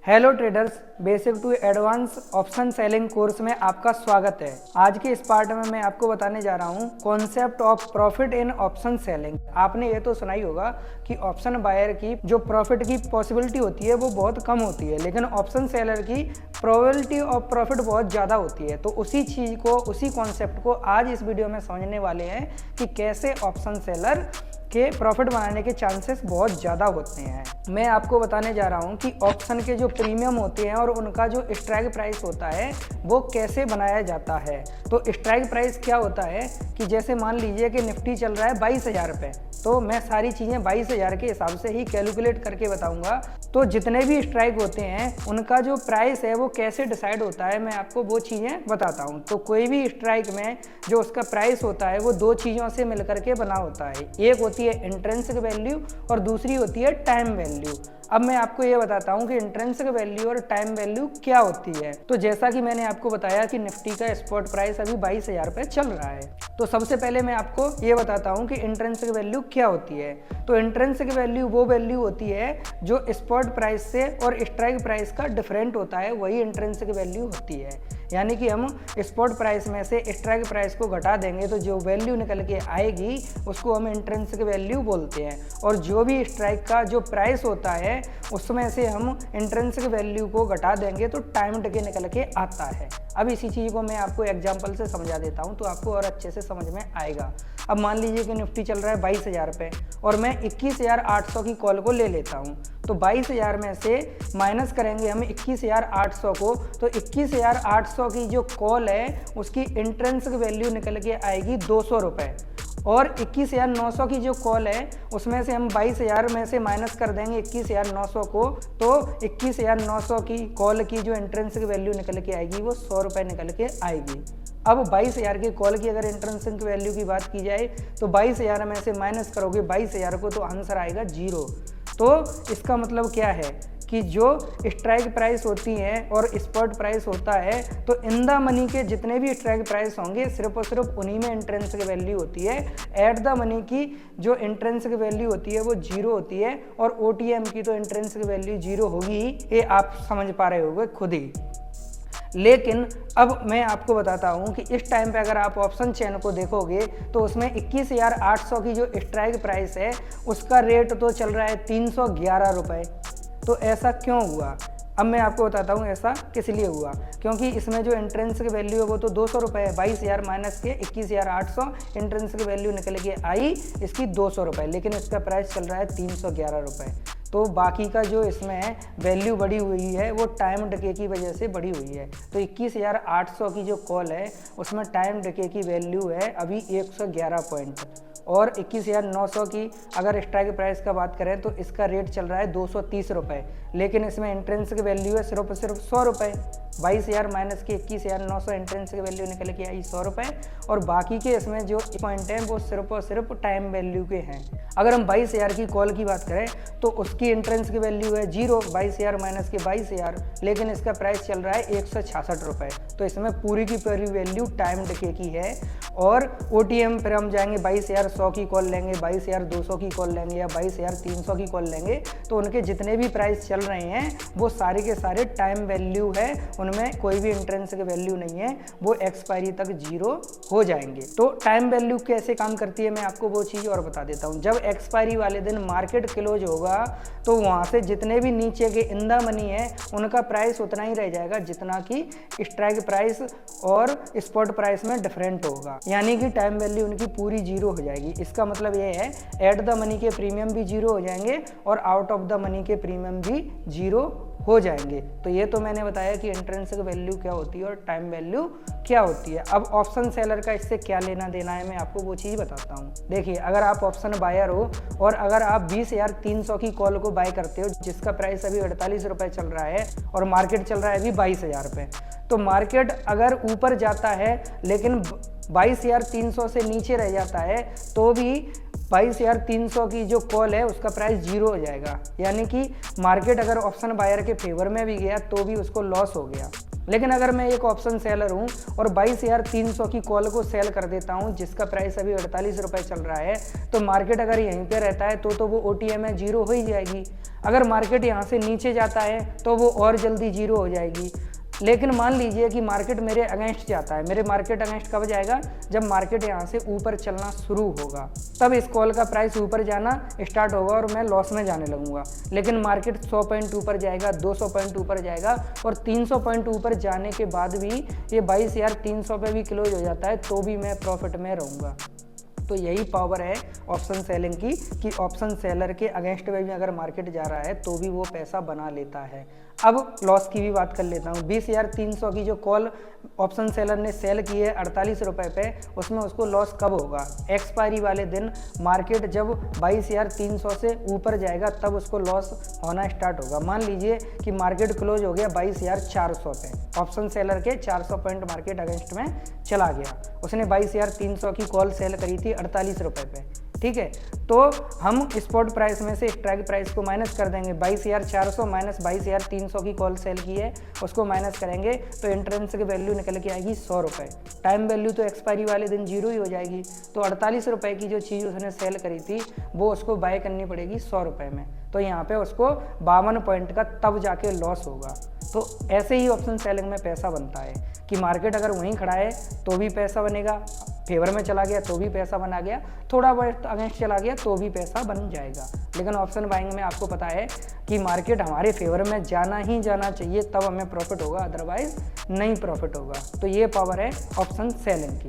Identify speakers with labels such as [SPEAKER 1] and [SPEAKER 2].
[SPEAKER 1] Hello traders, basic to advance option selling course में आपका स्वागत है। आज के इस पार्ट में मैं आपको बताने जा रहा हूँ concept of profit in option selling. आपने ये तो सुना ही होगा कि ऑप्शन बायर की जो प्रॉफिट की पॉसिबिलिटी होती है वो बहुत कम होती है, लेकिन ऑप्शन सेलर की प्रोबेबिलिटी ऑफ प्रॉफिट बहुत ज़्यादा होती है। तो उसी चीज़ को, उसी कॉन्सेप्ट को आज इस वीडियो में समझने वाले हैं कि कैसे ऑप्शन सेलर के प्रॉफिट बनाने के चांसेस बहुत ज़्यादा होते हैं। मैं आपको बताने जा रहा हूँ कि ऑप्शन के जो प्रीमियम होते हैं और उनका जो स्ट्राइक प्राइस होता है वो कैसे बनाया जाता है। तो स्ट्राइक प्राइस क्या होता है कि जैसे मान लीजिए कि निफ्टी चल रहा है 22,000 रुपये, तो मैं सारी चीज़ें 22,000 के हिसाब से ही कैलकुलेट करके बताऊंगा। तो जितने भी स्ट्राइक होते हैं उनका जो प्राइस है वो कैसे डिसाइड होता है, मैं आपको वो चीज़ें बताता हूँ। तो कोई भी स्ट्राइक में जो उसका प्राइस होता है वो दो चीज़ों से मिलकर के बना होता है। एक होती है इंट्रिंसिक वैल्यू और दूसरी होती है टाइम वैल्यू। अब मैं आपको ये बताता हूँ कि इंट्रिंसिक वैल्यू और टाइम वैल्यू क्या होती है। तो जैसा कि मैंने आपको बताया कि निफ्टी का स्पॉट प्राइस अभी 22,000 रुपये चल रहा है, तो सबसे पहले मैं आपको ये बताता हूँ कि इंट्रिंसिक वैल्यू क्या होती है। तो इंट्रिंसिक वैल्यू वो वैल्यू होती है जो स्पॉट प्राइस से और स्ट्राइक प्राइस का डिफरेंट होता है, वही इंट्रिंसिक वैल्यू होती है। यानी कि हम स्पॉट प्राइस में से स्ट्राइक प्राइस को घटा देंगे तो जो वैल्यू निकल के आएगी उसको हम इंट्रिंसिक वैल्यू बोलते हैं। और जो भी स्ट्राइक का जो प्राइस होता है उसमें से हम इंट्रिंसिक वैल्यू को घटा देंगे तो टाइम डिके निकल के आता है। अब इसी चीज़ को मैं आपको एग्जांपल से समझा देता हूँ तो आपको और अच्छे से समझ में आएगा। अब मान लीजिए कि निफ्टी चल रहा है 22,000 रुपये और मैं 21,800 की कॉल को ले लेता हूँ। तो 22,000 में से माइनस करेंगे हम 21,800 को, तो 21,800 की जो कॉल है उसकी इंट्रिंसिक वैल्यू निकल के आएगी 200 रुपये। और 21,900 की जो कॉल है उसमें से हम 22,000 में से माइनस कर देंगे 21,900 को, तो 21,900 की कॉल की जो इंट्रिंसिक वैल्यू निकल के आएगी वो 100 रुपये निकल के आएगी। अब 22,000 की कॉल की अगर इंट्रिंसिक वैल्यू की बात की जाए तो 22,000 में से माइनस करोगे 22,000 को तो आंसर आएगा 0। तो इसका मतलब क्या है कि जो स्ट्राइक प्राइस होती है और स्पॉट प्राइस होता है, तो इन द मनी के जितने भी स्ट्राइक प्राइस होंगे सिर्फ और सिर्फ उन्हीं में इंट्रिंसिक वैल्यू होती है। एट द मनी की जो इंट्रिंसिक वैल्यू होती है वो 0 होती है और OTM की तो इंट्रिंसिक वैल्यू 0 होगी ही, ये आप समझ पा रहे होंगे खुद ही। लेकिन अब मैं आपको बताता हूँ कि इस टाइम पे अगर आप ऑप्शन चेन को देखोगे तो उसमें 21,800 की जो स्ट्राइक प्राइस है उसका रेट तो चल रहा है 311 रुपये। तो ऐसा क्यों हुआ? अब मैं आपको बताता हूँ ऐसा किस लिए हुआ। क्योंकि इसमें जो इंट्रिंसिक वैल्यू है वो तो 200 रुपये है। 22,000 माइनस के 21,800 इंट्रिंसिक वैल्यू निकल के आई इसकी 200 रुपये, लेकिन इसका प्राइस चल रहा है 311 रुपये। तो बाकी का जो इसमें वैल्यू बढ़ी हुई है वो टाइम डिके की वजह से बढ़ी हुई है। तो 21,800 की जो कॉल है उसमें टाइम डिके की वैल्यू है अभी 111 पॉइंट, और 21,900 की अगर स्ट्राइक प्राइस का बात करें तो इसका रेट चल रहा है 230 रुपये, लेकिन इसमें इंट्रिंसिक वैल्यू है सिर्फ 100 रुपये। 22,000 माइनस की 21,900 इंट्रिंसिक वैल्यू निकल के आई 100 रुपये, और बाकी के इसमें जो पॉइंट हैं वो सिर्फ और सिर्फ टाइम वैल्यू के हैं। अगर हम 22,000 की कॉल की बात करें तो उसकी इंट्रिंसिक वैल्यू है 0, 22,000 माइनस के 22,000, लेकिन इसका प्राइस चल रहा है 166 रुपये। तो इसमें पूरी की पूरी वैल्यू टाइम डिके की है। और OTM पर हम जाएंगे 22,100 की कॉल लेंगे, 22,200 की कॉल लेंगे या 22,300 की कॉल लेंगे, तो उनके जितने भी प्राइस चल रहे हैं वो सारे के सारे टाइम वैल्यू है, उनमें कोई भी इंट्रिंसिक वैल्यू नहीं है, वो एक्सपायरी तक 0 हो जाएंगे। तो टाइम वैल्यू कैसे काम करती है मैं आपको वो चीज़ और बता देता हूँ। जब एक्सपायरी वाले दिन मार्केट क्लोज होगा तो वहाँ से जितने भी नीचे के इन द मनी है उनका प्राइस उतना ही रह जाएगा जितना कि स्ट्राइक प्राइस और स्पॉट प्राइस में डिफरेंट होगा, यानी कि टाइम वैल्यू उनकी पूरी 0 हो जाएगी। इसका मतलब ये है एट द मनी के प्रीमियम भी 0 हो जाएंगे और आउट ऑफ द मनी के प्रीमियम भी 0 हो जाएंगे। तो ये तो मैंने बताया कि इंट्रिंसिक वैल्यू क्या होती है और टाइम वैल्यू क्या होती है। अब ऑप्शन सेलर का इससे क्या लेना देना है मैं आपको वो चीज़ बताता हूँ। देखिए, अगर आप ऑप्शन बायर हो और अगर आप 20,300 की कॉल को बाय करते हो जिसका प्राइस अभी 48 रुपये चल रहा है और मार्केट चल रहा है अभी 22,000 रुपये, तो मार्केट अगर ऊपर जाता है लेकिन 22,300 से नीचे रह जाता है तो भी 22,300 की जो कॉल है उसका प्राइस 0 हो जाएगा। यानी कि मार्केट अगर ऑप्शन बायर के फेवर में भी गया तो भी उसको लॉस हो गया। लेकिन अगर मैं एक ऑप्शन सेलर हूँ और 22,300 की कॉल को सेल कर देता हूँ जिसका प्राइस अभी 48 रुपये चल रहा है, तो मार्केट अगर यहीं पे रहता है तो वो OTM में जीरो हो ही जाएगी। अगर मार्केट यहाँ से नीचे जाता है तो वो और जल्दी जीरो हो जाएगी। लेकिन मान लीजिए कि मार्केट मेरे अगेंस्ट जाता है। मेरे मार्केट अगेंस्ट कब जाएगा? जब मार्केट यहाँ से ऊपर चलना शुरू होगा, तब इस कॉल का प्राइस ऊपर जाना स्टार्ट होगा और मैं लॉस में जाने लगूंगा। लेकिन मार्केट 100 पॉइंट ऊपर जाएगा, 200 पॉइंट ऊपर जाएगा और 300 पॉइंट ऊपर जाने के बाद भी ये 22,300 पे भी क्लोज हो जाता है तो भी मैं प्रॉफिट में रहूँगा। तो यही पावर है ऑप्शन सेलिंग की कि ऑप्शन सेलर के अगेंस्ट में भी अगर मार्केट जा रहा है तो भी वो पैसा बना लेता है। अब लॉस की भी बात कर लेता हूँ। 20,300 की जो कॉल ऑप्शन सेलर ने सेल की है 48 रुपये पे, उसमें उसको लॉस कब होगा? एक्सपायरी वाले दिन मार्केट जब 22,300 से ऊपर जाएगा तब उसको लॉस होना स्टार्ट होगा। मान लीजिए कि मार्केट क्लोज हो गया 22,400 पे, ऑप्शन सेलर के 400 पॉइंट मार्केट अगेंस्ट में चला गया, उसने 22,300 की कॉल सेल करी थी 48 रुपये पे, ठीक है। तो हम स्पॉट प्राइस में से स्ट्राइक प्राइस को माइनस कर देंगे। 22,400 माइनस 22,300 की कॉल सेल की है उसको माइनस करेंगे तो एंट्रेंस की वैल्यू निकल के आएगी 100 रुपये। टाइम वैल्यू तो एक्सपायरी वाले दिन जीरो ही हो जाएगी। तो 48 रुपये की जो चीज़ उसने सेल करी थी वो उसको बाय करनी पड़ेगी 100 रुपये में। तो यहाँ पे उसको 52 पॉइंट का तब जाके लॉस होगा। तो ऐसे ही ऑप्शन सेलिंग में पैसा बनता है कि मार्केट अगर वहीं खड़ा है तो भी पैसा बनेगा, फेवर में चला गया तो भी पैसा बना गया, थोड़ा बहुत अगेंस्ट चला गया तो भी पैसा बन जाएगा। लेकिन ऑप्शन बाइंग में आपको पता है कि मार्केट हमारे फेवर में जाना ही जाना चाहिए तब हमें प्रॉफिट होगा, अदरवाइज नहीं प्रॉफिट होगा। तो ये पावर है ऑप्शन सेलिंग की।